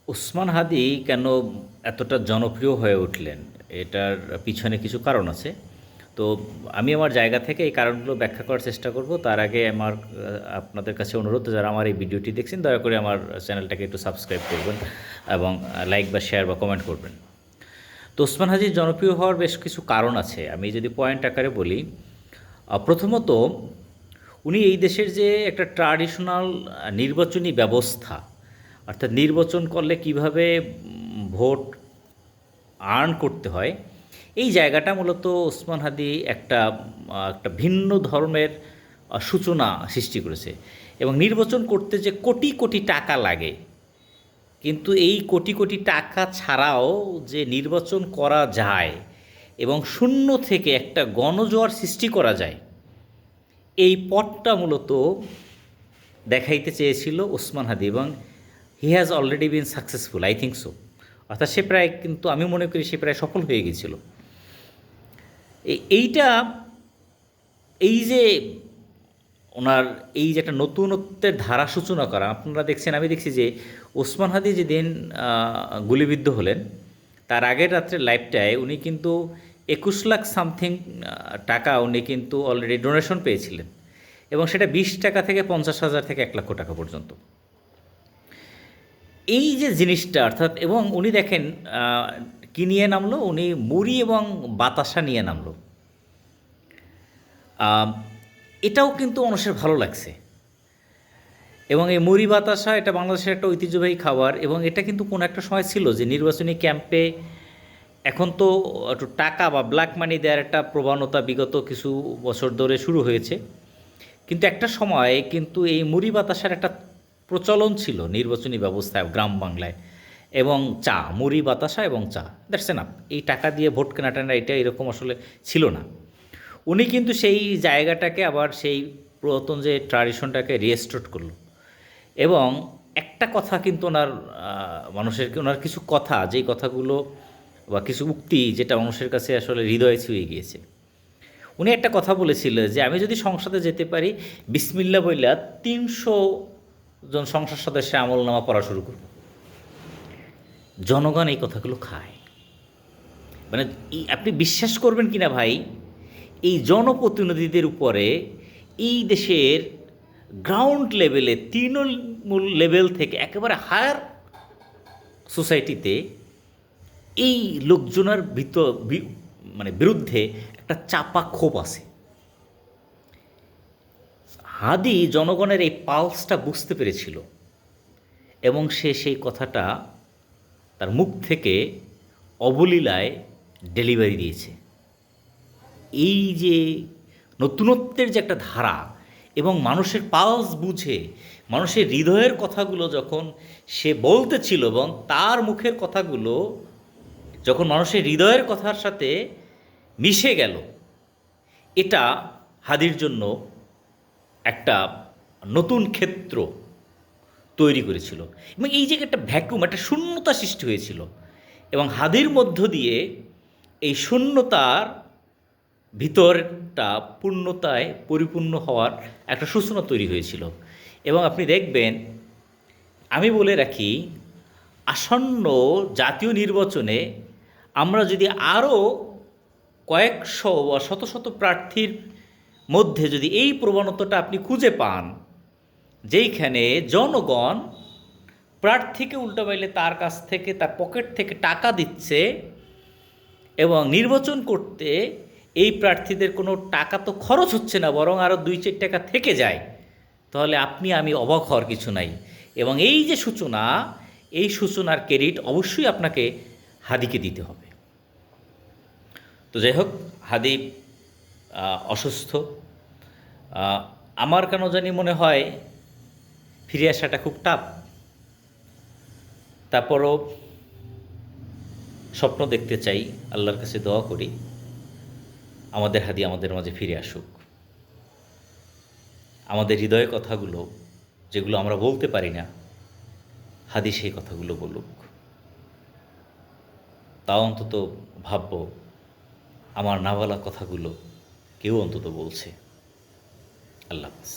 ওসমান হাদি কেন এতটা জনপ্রিয় হয়ে উঠলেন, এটার পিছনে কিছু কারণ আছে। তো আমি আমার জায়গা থেকে এই কারণগুলো ব্যাখ্যা করার চেষ্টা করব। তার আগে আমার আপনাদের কাছে অনুরোধ, যারা আমার এই ভিডিওটি দেখছেন দয়া করে আমার চ্যানেলটাকে একটু সাবস্ক্রাইব করবেন এবং লাইক বা শেয়ার বা কমেন্ট করবেন। তো ওসমান হাদির জনপ্রিয় হওয়ার বেশ কিছু কারণ আছে, আমি যদি পয়েন্ট আকারে বলি। প্রথমত, উনি এই দেশের যে একটা ট্র্যাডিশনাল নির্বাচনী ব্যবস্থা, অর্থাৎ নির্বাচন করলে কিভাবে ভোট আর্ন করতে হয়, এই জায়গাটা মূলত ওসমান হাদি একটা ভিন্ন ধরনের সূচনা সৃষ্টি করেছে। এবং নির্বাচন করতে যে কোটি কোটি টাকা লাগে, কিন্তু এই কোটি কোটি টাকা ছাড়াও যে নির্বাচন করা যায় এবং শূন্য থেকে একটা গণজোয়ার সৃষ্টি করা যায়, এই পথটা মূলত দেখাইতে চেয়েছিল ওসমান হাদি, এবং he has already been successful, I think so. অর্থাৎ সে প্রায়, কিন্তু আমি মনে করি সে প্রায় সফল হয়ে গেছিল। এইটা, এই যে ওনার এই যে একটা নতুনত্বের ধারা সূচনা করা, আপনারা দেখছেন, আমি দেখছি যে ওসমান হাদি যেদিন গুলিবিদ্ধ হলেন, তার আগের রাত্রে লাইফটায় উনি কিন্তু 21 লাখ সামথিং টাকা উনি কিন্তু অলরেডি ডোনেশন পেয়েছিলেন, এবং সেটা 20 টাকা থেকে 50,000 থেকে 1 লক্ষ টাকা পর্যন্ত। এই যে জিনিসটা, অর্থাৎ, এবং উনি দেখেন কি নিয়ে নামলো, উনি মুড়ি এবং বাতাসা নিয়ে নামলো। আম, এটাও কিন্তু মানুষের ভালো লাগছে। এবং এই মুড়ি বাতাসা এটা বাংলাদেশের একটা ঐতিহ্যবাহী খাবার, এবং এটা কিন্তু কোনো একটা সময় ছিল যে নির্বাচনী ক্যাম্পে, এখন তো একটু টাকা বা ব্ল্যাক মানি দেওয়ার একটা প্রবণতা বিগত কিছু বছর ধরে শুরু হয়েছে, কিন্তু একটা সময় কিন্তু এই মুড়ি বাতাসার একটা প্রচলন ছিল নির্বাচনী ব্যবস্থায় গ্রাম বাংলায়। এবং চা, মুড়ি বাতাসা এবং চা, দ্যাটস এনাফ। এই টাকা দিয়ে ভোট কেনাটানা এটা এরকম আসলে ছিল না। উনি কিন্তু সেই জায়গাটাকে আবার সেই পুরাতন যে ট্র্যাডিশনটাকে রিস্টোর করলো। এবং একটা কথা কিন্তু ওনার ওনার কিছু কথা, যেই কথাগুলো বা কিছু উক্তি যেটা মানুষের কাছে আসলে হৃদয়ে ছুঁয়ে গিয়েছে। উনি একটা কথা বলেছিল যে আমি যদি সংসদে যেতে পারি, বিসমিল্লা বইলা 300 জন সংসদ সদস্যের আমলনামা পড়া শুরু করব। জনগণ এই কথাগুলো খায়। মানে আপনি বিশ্বাস করবেন কিনা ভাই, এই জনপ্রতিনিধিদের উপরে এই দেশের গ্রাউন্ড লেভেলে, তৃণমূল লেভেল থেকে একেবারে হায়ার সোসাইটিতে এই লোকজনের মানে বিরুদ্ধে একটা চাপা ক্ষোভ আছে। হাদি জনগণের এই পালসটা বুঝতে পেরেছিল, এবং সে সেই কথাটা তার মুখ থেকে অবলীলায় ডেলিভারি দিয়েছে। এই যে নতুনত্বের যে একটা ধারা, এবং মানুষের পালস বুঝে মানুষের হৃদয়ের কথাগুলো যখন সে বলতেছিল, এবং তার মুখের কথাগুলো যখন মানুষের হৃদয়ের কথার সাথে মিশে গেল, এটা হাদির জন্য একটা নতুন ক্ষেত্র তৈরি করেছিল। এবং এই যে একটা ভ্যাকুয়াম, একটা শূন্যতা সৃষ্টি হয়েছিল, এবং হাদির মধ্য দিয়ে এই শূন্যতার ভিতরটা পূর্ণতায় পরিপূর্ণ হওয়ার একটা সূচনা তৈরি হয়েছিল। এবং আপনি দেখবেন, আমি বলে রাখি, আসন্ন জাতীয় নির্বাচনে আমরা যদি আরও কয়েকশো বা শত শত প্রার্থীর মধ্যে যদি এই প্রবণতাটা আপনি খুঁজে পান, যেইখানে জনগণ প্রার্থীকে উল্টাপাইলে তার কাছ থেকে, তার পকেট থেকে টাকা দিচ্ছে, এবং নির্বাচন করতে এই প্রার্থীদের কোনো টাকা তো খরচ হচ্ছে না, বরং আরও 2-4 টাকা থেকে যায়, তাহলে আপনি আমি অবাক হওয়ার কিছু নাই। এবং এই যে সূচনা, এই সূচনার ক্রেডিট অবশ্যই আপনাকে হাদিকে দিতে হবে। তো যাই হোক, হাদি অসুস্থ। আমার কেন জানি মনে হয় ফিরে আসাটা খুব টাফ। তারপরও স্বপ্ন দেখতে চাই, আল্লাহর কাছে দোয়া করি আমাদের হাদি আমাদের মাঝে ফিরে আসুক। আমাদের হৃদয়ের কথাগুলো যেগুলো আমরা বলতে পারি না, হাদি সেই কথাগুলো বলুক। তাও অন্তত ভাবব, আমার না বলা কথাগুলো কেউ অন্তত বলছে। আল্লাহ হাফেজ।